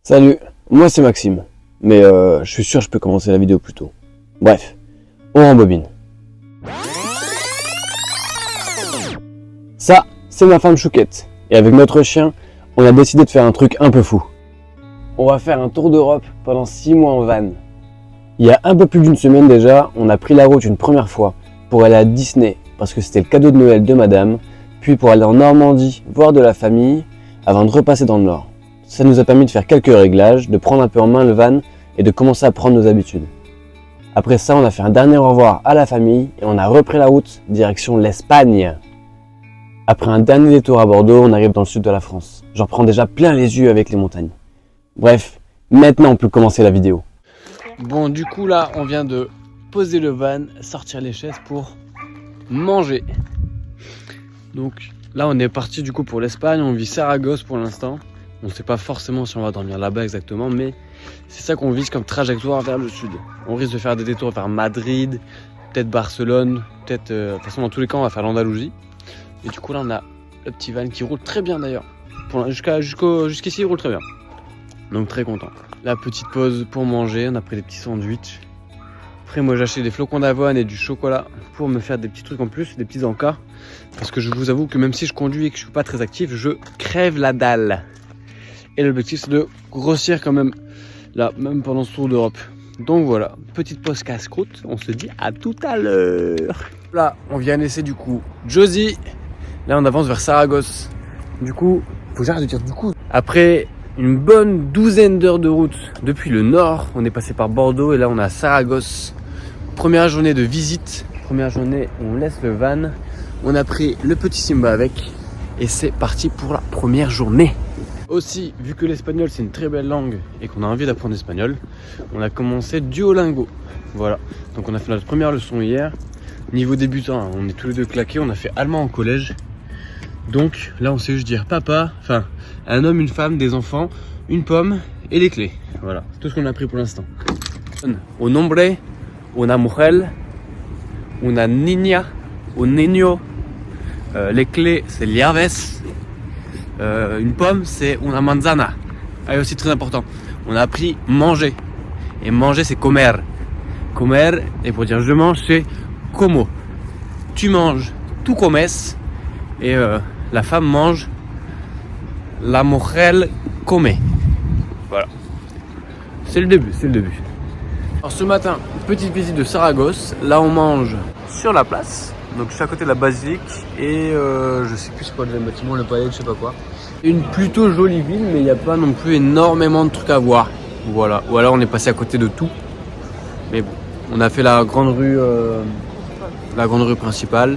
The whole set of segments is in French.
Salut, moi c'est Maxime, mais je suis sûr que je peux commencer la vidéo plus tôt. Bref, on rembobine. Ça, c'est ma femme Chouquette, et avec notre chien, on a décidé de faire un truc un peu fou. On va faire un tour d'Europe pendant 6 mois en van. Il y a un peu plus d'une semaine déjà, on a pris la route une première fois pour aller à Disney, parce que c'était le cadeau de Noël de madame, puis pour aller en Normandie, voir de la famille, avant de repasser dans le Nord. Ça nous a permis de faire quelques réglages, de prendre un peu en main le van et de commencer à prendre nos habitudes. Après ça, on a fait un dernier au revoir à la famille et on a repris la route direction l'Espagne. Après un dernier détour à Bordeaux, on arrive dans le sud de la France. J'en prends déjà plein les yeux avec les montagnes. Bref, maintenant on peut commencer la vidéo. Bon, du coup là, on vient de poser le van, sortir les chaises pour manger. Donc là, on est parti du coup pour l'Espagne, on vit Saragosse pour l'instant. On ne sait pas forcément si on va dormir là-bas exactement, mais c'est ça qu'on vise comme trajectoire vers le sud. On risque de faire des détours vers Madrid, peut-être Barcelone, peut-être... de toute façon, dans tous les cas, on va faire l'Andalousie. Et du coup, là, on a le petit van qui roule très bien d'ailleurs. Jusqu'ici, il roule très bien. Donc, très content. La petite pause pour manger, on a pris des petits sandwichs. Après, moi, j'ai acheté des flocons d'avoine et du chocolat pour me faire des petits trucs en plus, des petits encas. Parce que je vous avoue que même si je conduis et que je suis pas très actif, je crève la dalle. Et l'objectif c'est de grossir quand même là, même pendant ce tour d'Europe. Donc voilà, petite pause casse-croûte, on se dit à tout à l'heure. Là, on vient laisser du coup Josie. Là, on avance vers Saragosse. Du coup, faut que j'arrête de dire du coup. Après une bonne douzaine d'heures de route depuis le nord, on est passé par Bordeaux et là on est à Saragosse. Première journée de visite, première journée où on laisse le van. On a pris le petit Simba avec et c'est parti pour la première journée. Aussi, vu que l'espagnol c'est une très belle langue et qu'on a envie d'apprendre l'espagnol, on a commencé Duolingo. Voilà, donc on a fait notre première leçon hier. Niveau débutant, hein, on est tous les deux claqués, on a fait allemand en collège. Donc là on sait juste dire papa, enfin un homme, une femme, des enfants, une pomme et les clés. Voilà, c'est tout ce qu'on a appris pour l'instant. Au nombre, una mujer, una niña, un niño. Les clés c'est llaves. Une pomme c'est una manzana. Et aussi très important, on a appris manger. Et manger c'est comer. Comer, et pour dire je mange c'est como. Tu manges, tu comes. Et la femme mange, la mujer come. Voilà. C'est le début, c'est le début. Alors ce matin, petite visite de Saragosse. Là on mange sur la place. Donc je suis à côté de la basilique et je sais plus c'est quoi le bâtiment, le palais, je sais pas quoi. Une plutôt jolie ville, mais il n'y a pas non plus énormément de trucs à voir. Voilà. Ou alors on est passé à côté de tout. Mais bon, on a fait la grande rue principale.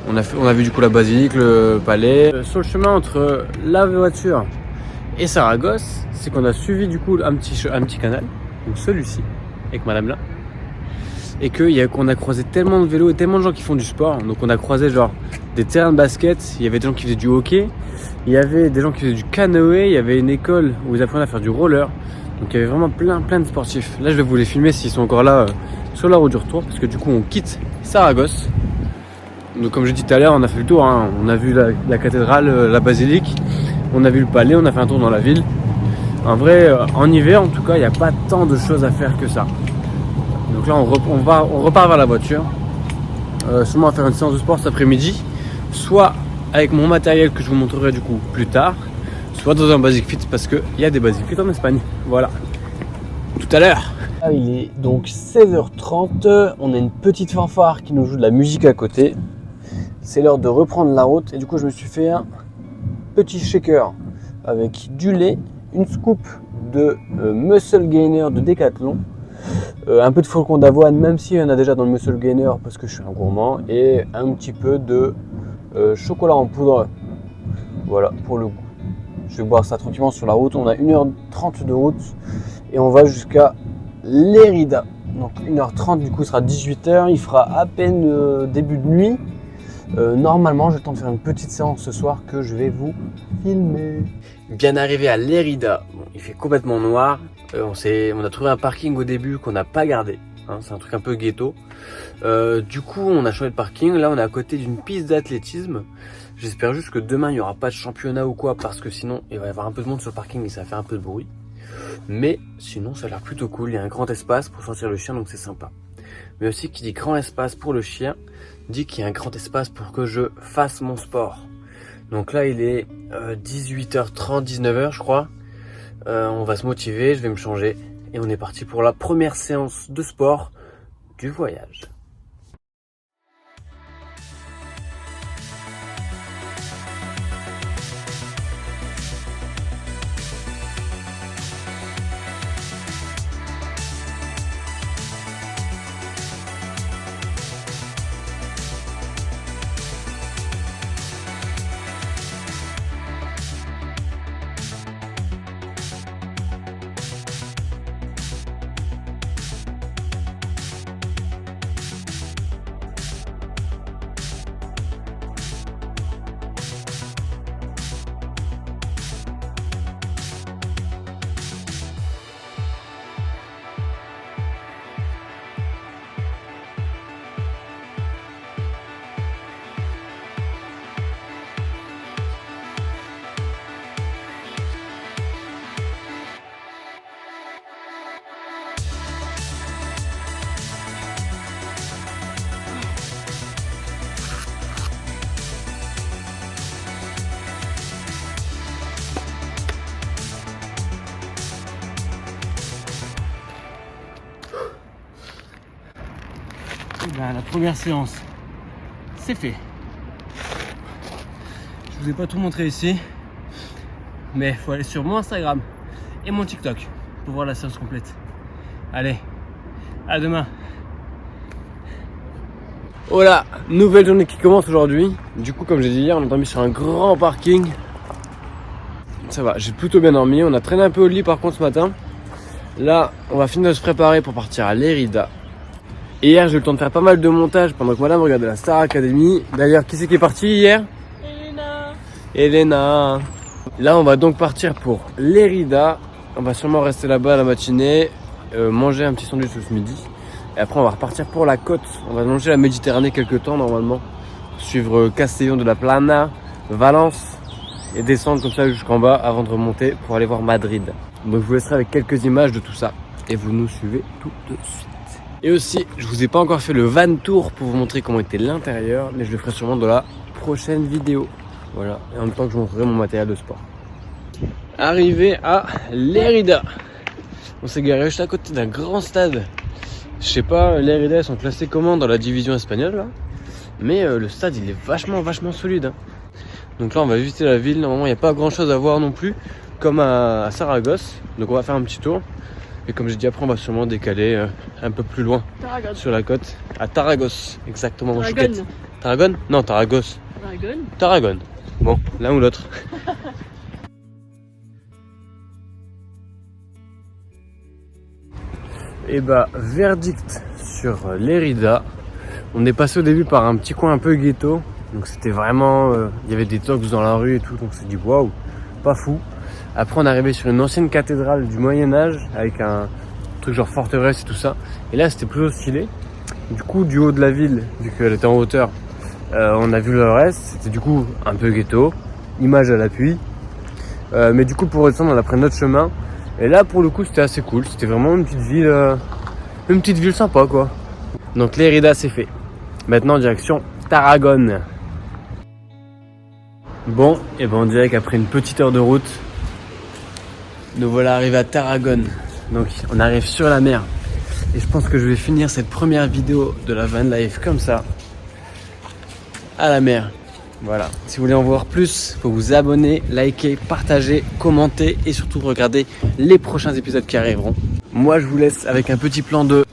On a vu du coup la basilique, le palais. Sur le chemin entre la voiture et Saragosse, c'est qu'on a suivi du coup un petit canal, donc celui-ci, avec madame là. Et qu'on a croisé tellement de vélos et tellement de gens qui font du sport. Donc on a croisé genre des terrains de basket, il y avait des gens qui faisaient du hockey, il y avait des gens qui faisaient du canoë, il y avait une école où ils apprenaient à faire du roller. Donc il y avait vraiment plein de sportifs. Là je vais vous les filmer s'ils sont encore là sur la route du retour, parce que du coup on quitte Saragosse. Donc comme je dis tout à l'heure, on a fait le tour, hein. On a vu la cathédrale, la basilique, on a vu le palais, on a fait un tour dans la ville. En vrai, en hiver en tout cas, il n'y a pas tant de choses à faire que ça. Donc là on repart vers la voiture, sûrement à faire une séance de sport cet après-midi, soit avec mon matériel que je vous montrerai du coup plus tard, soit dans un Basic Fit parce qu'il y a des Basic Fit en Espagne. Voilà, tout à l'heure. Il est donc 16h30, on a une petite fanfare qui nous joue de la musique à côté. C'est l'heure de reprendre la route et du coup je me suis fait un petit shaker avec du lait, une scoop de Muscle Gainer de Decathlon. Un peu de flocons d'avoine, même s'il y en a déjà dans le Muscle Gainer parce que je suis un gourmand, et un petit peu de chocolat en poudre. Voilà, pour le goût. Je vais boire ça tranquillement sur la route. On a 1h30 de route et on va jusqu'à Lérida. Donc 1h30, du coup, sera 18h. Il fera à peine début de nuit. Normalement, j'ai le temps de faire une petite séance ce soir que je vais vous filmer. Bien arrivé à Lérida, bon, il fait complètement noir. On a trouvé un parking au début qu'on n'a pas gardé. Hein, c'est un truc un peu ghetto. Du coup, on a changé de parking. Là, on est à côté d'une piste d'athlétisme. J'espère juste que demain, il n'y aura pas de championnat ou quoi, parce que sinon, il va y avoir un peu de monde sur le parking et ça va faire un peu de bruit. Mais sinon ça a l'air plutôt cool, il y a un grand espace pour sortir le chien donc c'est sympa. Mais aussi qui dit grand espace pour le chien, dit qu'il y a un grand espace pour que je fasse mon sport. Donc là il est 18h30, 19h je crois. On va se motiver, je vais me changer et on est parti pour la première séance de sport du voyage. La première séance, c'est fait. Je vous ai pas tout montré ici, mais il faut aller sur mon Instagram et mon TikTok pour voir la séance complète. Allez, à demain. Voilà, nouvelle journée qui commence aujourd'hui. Du coup, comme j'ai dit hier, on est dormi sur un grand parking. Ça va, j'ai plutôt bien dormi. On a traîné un peu au lit par contre ce matin. Là, on va finir de se préparer pour partir à Lérida. Et hier, j'ai eu le temps de faire pas mal de montage pendant que madame regardait la Star Academy. D'ailleurs, qui c'est qui est parti hier? Elena. Là, on va donc partir pour Lérida. On va sûrement rester là-bas la matinée, manger un petit sandwich ce midi. Et après, on va repartir pour la côte. On va longer la Méditerranée quelques temps normalement. Suivre Castellón de la Plana, Valence et descendre comme ça jusqu'en bas avant de remonter pour aller voir Madrid. Donc, je vous laisserai avec quelques images de tout ça. Et vous nous suivez tout de suite. Et aussi, je vous ai pas encore fait le van tour pour vous montrer comment était l'intérieur, mais je le ferai sûrement dans la prochaine vidéo. Voilà, et en même temps que je vous montrerai mon matériel de sport. Arrivé à Lérida. On s'est garé juste à côté d'un grand stade. Je sais pas, Lérida, ils sont classés comment dans la division espagnole là. Mais le stade, il est vachement solide. Hein. Donc là, on va visiter la ville. Normalement, il n'y a pas grand chose à voir non plus, comme à Saragosse. Donc on va faire un petit tour. Et comme j'ai dit, après on va sûrement décaler un peu plus loin sur la côte, à Tarragos, exactement. Tarragone. Tarragone? Non, Tarragos. Tarragone. Tarragone. Bon, l'un ou l'autre. Et bah, verdict sur Lérida. On est passé au début par un petit coin un peu ghetto. Donc c'était vraiment... il y avait des tocs dans la rue et tout, donc on s'est dit waouh, pas fou. Après on est arrivé sur une ancienne cathédrale du Moyen-Âge avec un truc genre forteresse et tout ça. Et là c'était plutôt stylé. Du coup du haut de la ville, vu qu'elle était en hauteur, on a vu le reste. C'était du coup un peu ghetto, image à l'appui. Mais du coup pour redescendre on a pris notre chemin. Et là pour le coup c'était assez cool. C'était vraiment une petite ville sympa quoi. Donc Lérida c'est fait. Maintenant direction Tarragone. Bon, et ben on dirait qu'après une petite heure de route, nous voilà arrivés à Tarragone. Donc on arrive sur la mer. Et je pense que je vais finir cette première vidéo de la van life comme ça, à la mer. Voilà, si vous voulez en voir plus, il faut vous abonner, liker, partager, commenter et surtout regarder les prochains épisodes qui arriveront. Moi je vous laisse avec un petit plan de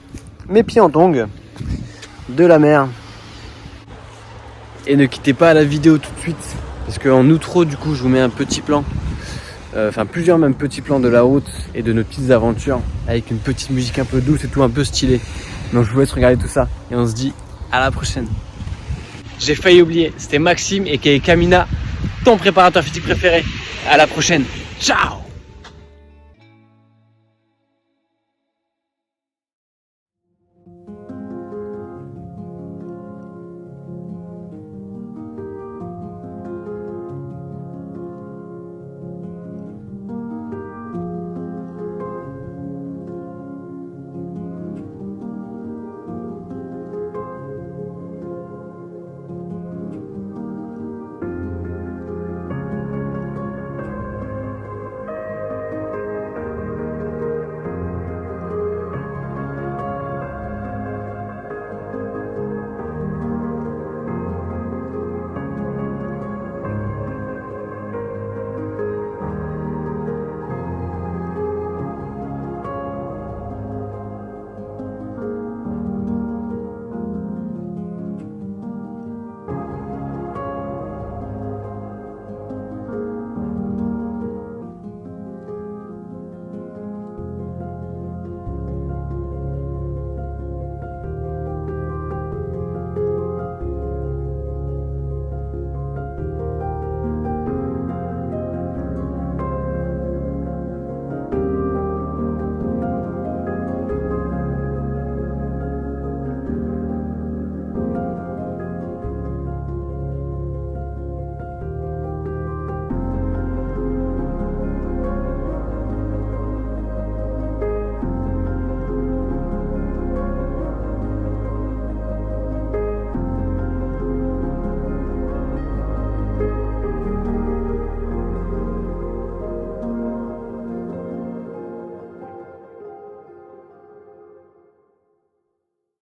mes pieds en tongs, de la mer. Et ne quittez pas la vidéo tout de suite, parce qu'en outro du coup je vous mets un petit plan, plusieurs même petits plans de la route et de nos petites aventures, avec une petite musique un peu douce et tout un peu stylé. Donc je vous laisse regarder tout ça et on se dit à la prochaine. J'ai failli oublier, c'était Maxime et Kamina, ton préparateur physique préféré. À la prochaine, ciao.